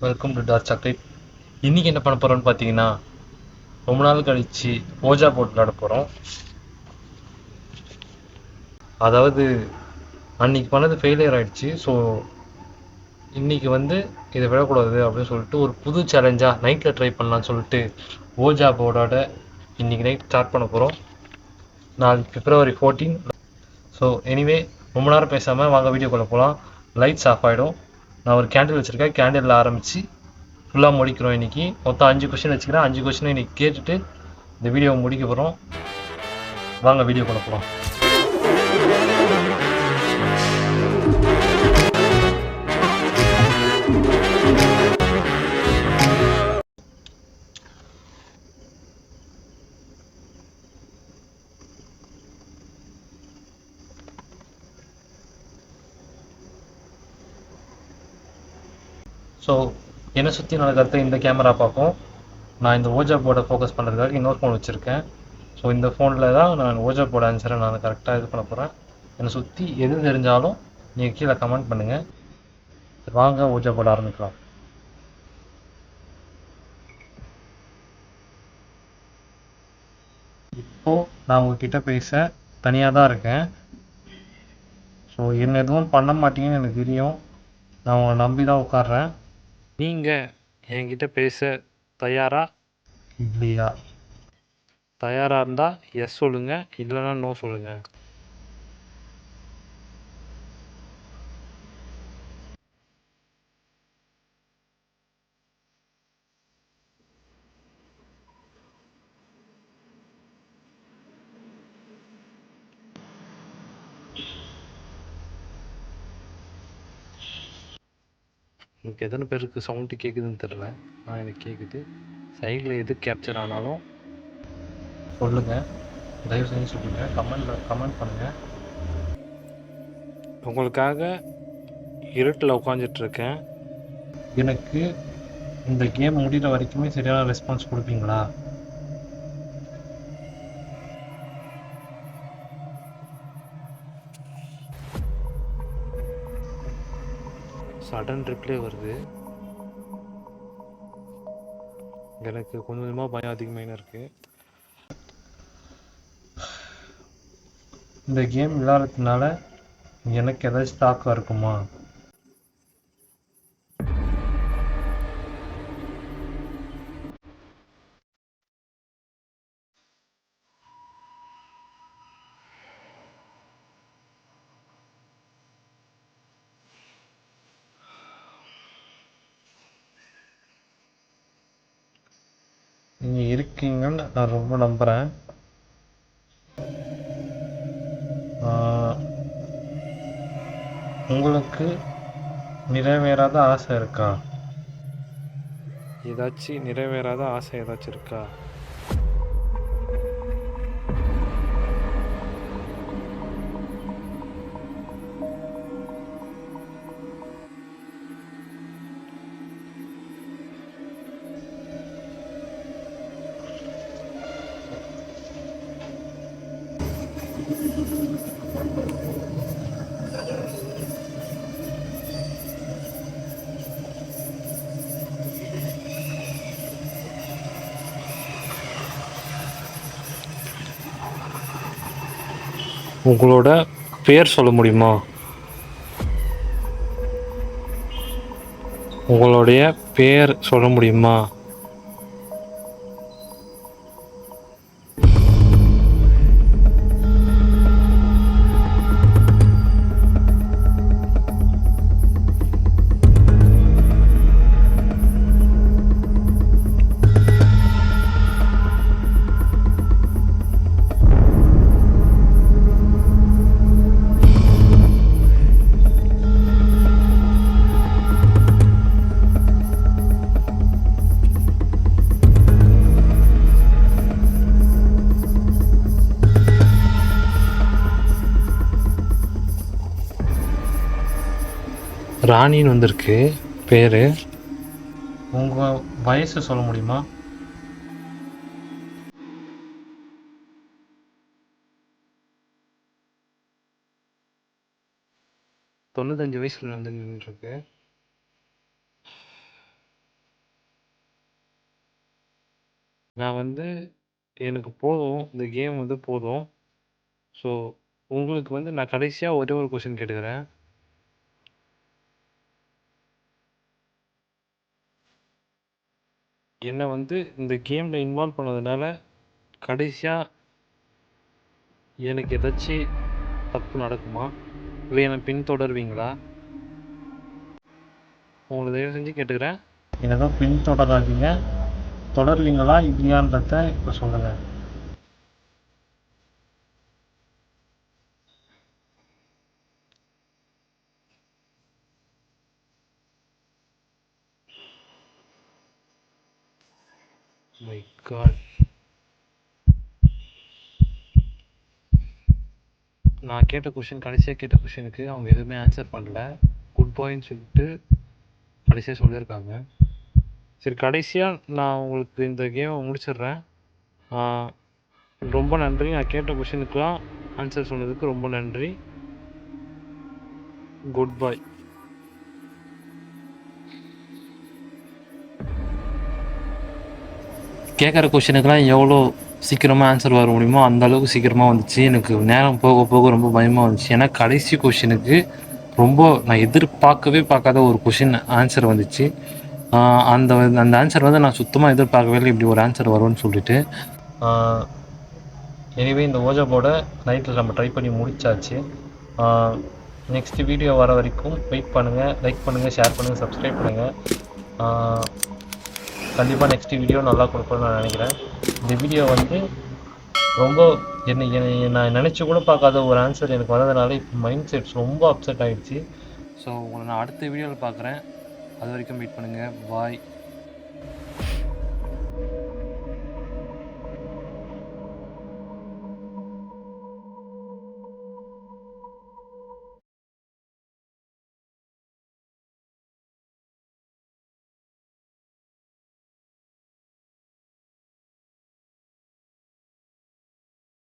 Welcome to dark chocolate. இன்னைக்கு என்ன பண்ண போறோம்னு பார்த்தீங்கன்னா, ரொம்ப நாள் கழிச்சு ஓஜா போர்ட் விளையாட போகிறோம். அதாவது அன்னைக்கு பண்ணது ஃபெயிலியர் ஆயிடுச்சு. ஸோ இன்னைக்கு இதை விடக்கூடாது அப்படின்னு சொல்லிட்டு ஒரு புது சேலஞ்சாக நைட்டில் ட்ரை பண்ணலான்னு சொல்லிட்டு ஓஜா போர்டோட இன்னைக்கு நைட் ஸ்டார்ட் பண்ண போகிறோம். நாளைக்கு February 14. ஸோ எனிவே ரொம்ப நேரம் பேசாமல் வாங்க வீடியோக்குள்ளே போகலாம். லைட்ஸ் ஆஃப் ஆகிடும். நான் ஒரு கேண்டில் வச்சுருக்கேன். கேண்டிலில் ஆரம்பித்து ஃபுல்லாக முடிக்கிறோம். இன்றைக்கி மொத்தம் 5 கொஷின் வச்சுக்கிறேன். 5 கொஷினை இன்றைக்கி கேட்டுட்டு இந்த வீடியோவை முடிக்க போகிறோம். வாங்க வீடியோக்குள்ளே போகலாம். ஸோ என்னை சுற்றி நடக்கிறத இந்த கேமரா பார்ப்போம். நான் இந்த ஓஜா போர்டை ஃபோக்கஸ் பண்ணுறதுக்காக இன்னொரு ஃபோன் வச்சுருக்கேன். ஸோ இந்த ஃபோனில் தான் நான் ஓஜா போர்டு ஆன்சரை நான் கரெக்டாக இது பண்ண போகிறேன். என்னை சுற்றி எது தெரிஞ்சாலும் நீங்கள் கீழே கமெண்ட் பண்ணுங்கள். வாங்க ஓஜா போர்டு ஆரம்பிக்கலாம். இப்போது நான் உங்ககிட்ட பேச தனியாக தான் இருக்கேன். ஸோ என்ன எதுவும் பண்ண மாட்டீங்கன்னு எனக்கு தெரியும். நான் உங்களை நம்பி தான் உட்கார்றேன். நீங்கள் என்கிட்ட பேச தயாரா இல்லையா? தயாராக இருந்தால் எஸ் சொல்லுங்கள், இல்லைன்னா நோ சொல்லுங்கள். எனக்கு எத்தனை பேருக்கு சவுண்டு கேட்குதுன்னு தெரில. ஆனால் எனக்கு கேட்குது. சைடில் எது கேப்சர் ஆனாலும் சொல்லுங்கள், தயவு செஞ்சு சொல்லுங்கள். கமெண்ட் பண்ணுங்கள். உங்களுக்காக இருட்டில் உட்காந்துட்ருக்கேன். எனக்கு இந்த கேம் முடிகிற வரைக்குமே சரியான ரெஸ்பான்ஸ் கொடுப்பீங்களா? சடன் ரிப்ளே வருது. எனக்கு கொஞ்சம் கொஞ்சமாக பயம் அதிகமாக இருக்குது. இந்த கேம் விளையாடுறதுனால எனக்கு ஏதாச்சும் தாக்கம் இருக்குமா? நீங்கள் இருக்கீங்கன்னு நான் ரொம்ப நம்புகிறேன். உங்களுக்கு நிறைவேறாத ஆசை இருக்கா? ஏதாச்சும் நிறைவேறாத ஆசை ஏதாச்சும் இருக்கா? உங்களோட பேர் சொல்ல முடியுமா? உங்களுடைய பேர் சொல்ல முடியுமா? ராணின்னு வந்திருக்கு பேர். உங்கள் வயசு சொல்ல முடியுமா? தொண்ணூத்தஞ்சு வயசில் நடந்துருக்கு. நான் வந்து எனக்கு போதும், இந்த கேம் வந்து போதும். ஸோ உங்களுக்கு வந்து நான் கடைசியாக ஒரே ஒரு கொஷின் கேட்டுக்கிறேன். என்னை வந்து இந்த கேமில் இன்வால்வ் பண்ணதுனால கடைசியாக எனக்கு ஏதாச்சும் தப்பு நடக்குமா, இல்லை என்னை பின்தொடர்வீங்களா? உங்களை தயவு செஞ்சு கேட்டுக்கிறேன், என்னதோ பின்தொடராதீங்க. தொடர்வீங்களா இல்லையான்றத இப்போ சொல்லுங்கள். மை காட், நான் கேட்ட கொஷின், கடைசியாக கேட்ட கொஷினுக்கு அவங்க எதுவுமே ஆன்சர் பண்ணல. குட் பாய்ன்னு சொல்லிட்டு கடைசியாக சொல்லியிருக்காங்க. சரி, கடைசியாக நான் உங்களுக்கு இந்த கேமை முடிச்சிடுறேன். ரொம்ப நன்றி. நான் கேட்ட கொஷினுக்குலாம் ஆன்சர் சொன்னதுக்கு ரொம்ப நன்றி. குட் பாய். கேட்குற கொஷினுக்கெலாம் எவ்வளோ சீக்கிரமாக ஆன்சர் வர முடியுமோ அந்த அளவுக்கு சீக்கிரமாக வந்துச்சு. எனக்கு நேரம் போக போக ரொம்ப பயமாக வந்துச்சு. ஏன்னா கடைசி கொஷினுக்கு ரொம்ப நான் எதிர்பார்க்கவே பார்க்காத ஒரு கொஷின் ஆன்சர் வந்துச்சு. அந்த அந்த ஆன்சர் வந்து நான் சுத்தமாக எதிர்பார்க்கவே இல்லை, இப்படி ஒரு ஆன்சர் வரும்னு சொல்லிட்டு. எனிவே இந்த ஓஜா போர்டை நைட்டில் நம்ம ட்ரை பண்ணி முடிச்சாச்சு. நெக்ஸ்ட் வீடியோ வர வரைக்கும் வெயிட் பண்ணுங்கள். லைக் பண்ணுங்கள், ஷேர் பண்ணுங்கள், சப்ஸ்கிரைப் பண்ணுங்கள். கண்டிப்பாக நெக்ஸ்ட் வீடியோ நல்லா கொடுப்பேன்னு நான் நினைக்கிறேன். இந்த வீடியோ வந்து ரொம்ப என்னை நான் நினச்சி கூட பார்க்காத ஒரு ஆன்சர் எனக்கு வந்ததுனால இப்போ மைண்ட் செட்ஸ் ரொம்ப அப்செட் ஆகிடுச்சு. ஸோ உங்களை நான் அடுத்த வீடியோவில் பார்க்குறேன். அது வரைக்கும் வெயிட் பண்ணுங்கள். பாய்.